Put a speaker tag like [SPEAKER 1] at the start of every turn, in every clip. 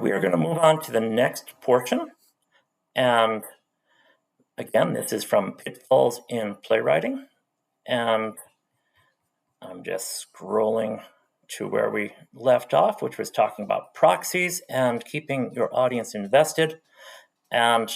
[SPEAKER 1] we are going to move on to the next portion. And again, this is from Pitfalls in Playwriting. And I'm just scrolling to where we left off, which was talking about proxies and keeping your audience invested. And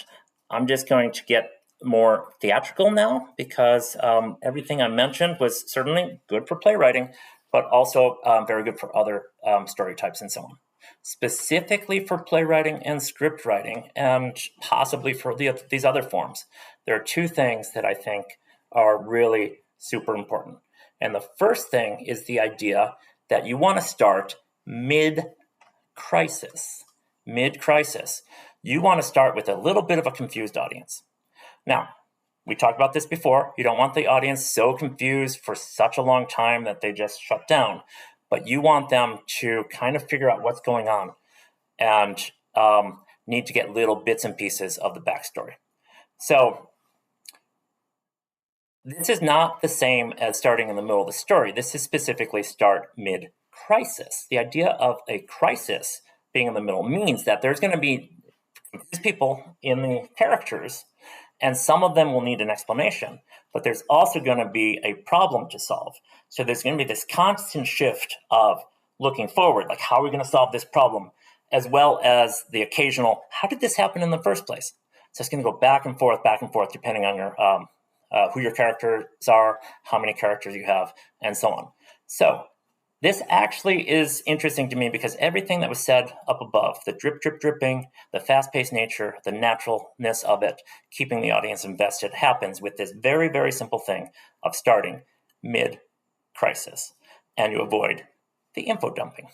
[SPEAKER 1] I'm just going to get more theatrical now because everything I mentioned was certainly good for playwriting, but also very good for other story types and so on. Specifically for playwriting and script writing, and possibly for these other forms, there are two things that I think are really super important. And the first thing is the idea that you want to start mid-crisis. Mid-crisis. You want to start with a little bit of a confused audience. Now, we talked about this before. You don't want the audience so confused for such a long time that they just shut down. But you want them to kind of figure out what's going on and need to get little bits and pieces of the backstory. So this is not the same as starting in the middle of the story. This is specifically start mid-crisis. The idea of a crisis being in the middle means that there's going to be confused people in the characters, and some of them will need an explanation, but there's also going to be a problem to solve. So there's going to be this constant shift of looking forward, like how are we going to solve this problem, as well as the occasional, how did this happen in the first place? So it's going to go back and forth, depending on your who your characters are, how many characters you have, and so on. So this actually is interesting to me because everything that was said up above, the dripping, the fast-paced nature, the naturalness of it, keeping the audience invested, happens with this very, very simple thing of starting mid-crisis, and you avoid the info dumping.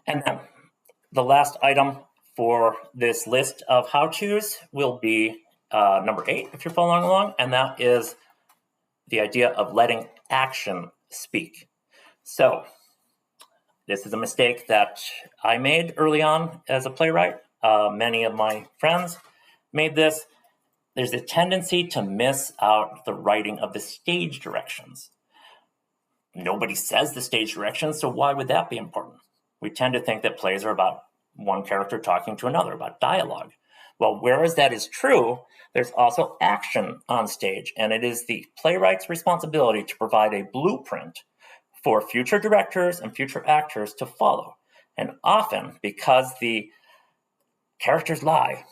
[SPEAKER 1] And then the last item for this list of how-tos will be number 8, if you're following along, and that is the idea of letting action speak. So this is a mistake that I made early on as a playwright. Many of my friends made this. There's a tendency to miss out the writing of the stage directions. Nobody says the stage directions, so why would that be important? We tend to think that plays are about one character talking to another, about dialogue. Well, whereas that is true, there's also action on stage, and it is the playwright's responsibility to provide a blueprint for future directors and future actors to follow. And often, because the characters lie,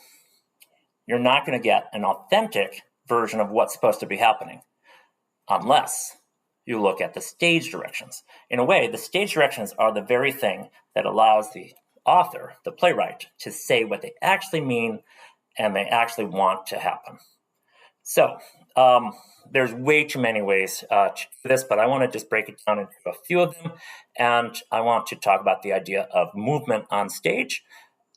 [SPEAKER 1] you're not going to get an authentic version of what's supposed to be happening unless you look at the stage directions. In a way, the stage directions are the very thing that allows the author, the playwright, to say what they actually mean and they actually want to happen. So there's way too many ways to do this, but I want to just break it down into a few of them. And I want to talk about the idea of movement on stage.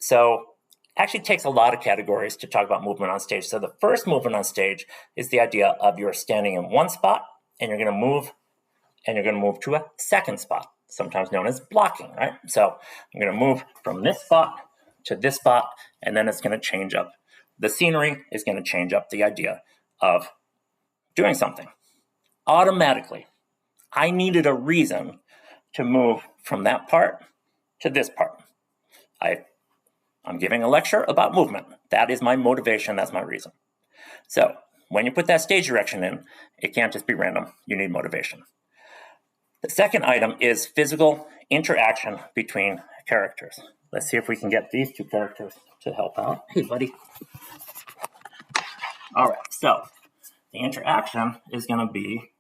[SPEAKER 1] So actually takes a lot of categories to talk about movement on stage. So the first movement on stage is the idea of you're standing in one spot and you're going to move to a second spot, sometimes known as blocking, right? So I'm going to move from this spot to this spot, and then it's going to change up. The scenery is going to change up the idea of doing something. Automatically, I needed a reason to move from that part to this part. I'm giving a lecture about movement. That is my motivation. That's my reason. So when you put that stage direction in, it can't just be random. You need motivation. The second item is physical interaction between characters. Let's see if we can get these two characters to help out. Hey, buddy. All right, so the interaction is going to be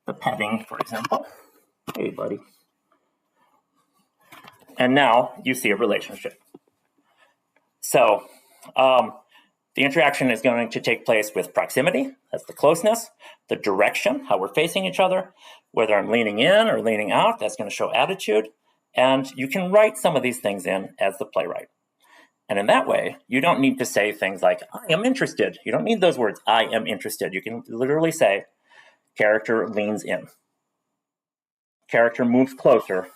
[SPEAKER 1] the petting, for example. Hey, buddy. And now you see a relationship. So the interaction is going to take place with proximity, that's the closeness, the direction, how we're facing each other, whether I'm leaning in or leaning out, that's going to show attitude. And you can write some of these things in as the playwright. And in that way, you don't need to say things like, I am interested. You don't need those words, I am interested. You can literally say, character leans in. Character moves closer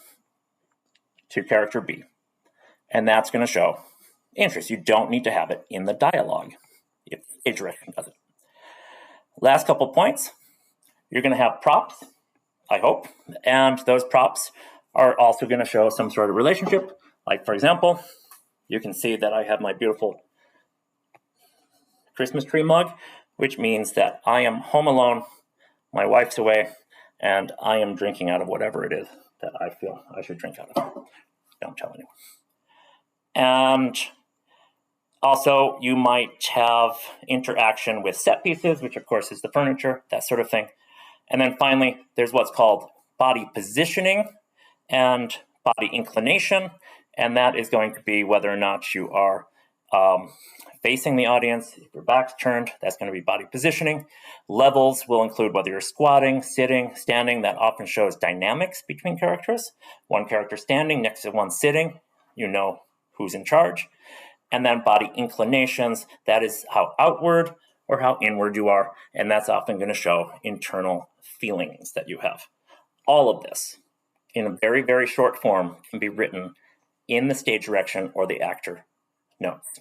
[SPEAKER 1] to character B. And that's going to show interest. You don't need to have it in the dialogue if a direction does it. Last couple points. You're going to have props, I hope. And those props are also going to show some sort of relationship. Like, for example, you can see that I have my beautiful Christmas tree mug, which means that I am home alone, my wife's away, and I am drinking out of whatever it is that I feel I should drink out of. Don't tell anyone. And also, you might have interaction with set pieces, which of course is the furniture, that sort of thing. And then finally, there's what's called body positioning and body inclination. And that is going to be whether or not you are facing the audience. If your back's turned, that's going to be body positioning. Levels will include whether you're squatting, sitting, standing. That often shows dynamics between characters. One character standing next to one sitting, you know who's in charge. And then body inclinations, that is how outward or how inward you are. And that's often going to show internal feelings that you have. All of this, in a very, very short form, can be written in the stage direction or the actor notes.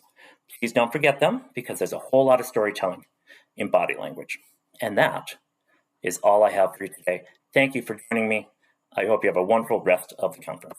[SPEAKER 1] Please don't forget them, because there's a whole lot of storytelling in body language. And that is all I have for you today. Thank you for joining me. I hope you have a wonderful rest of the conference.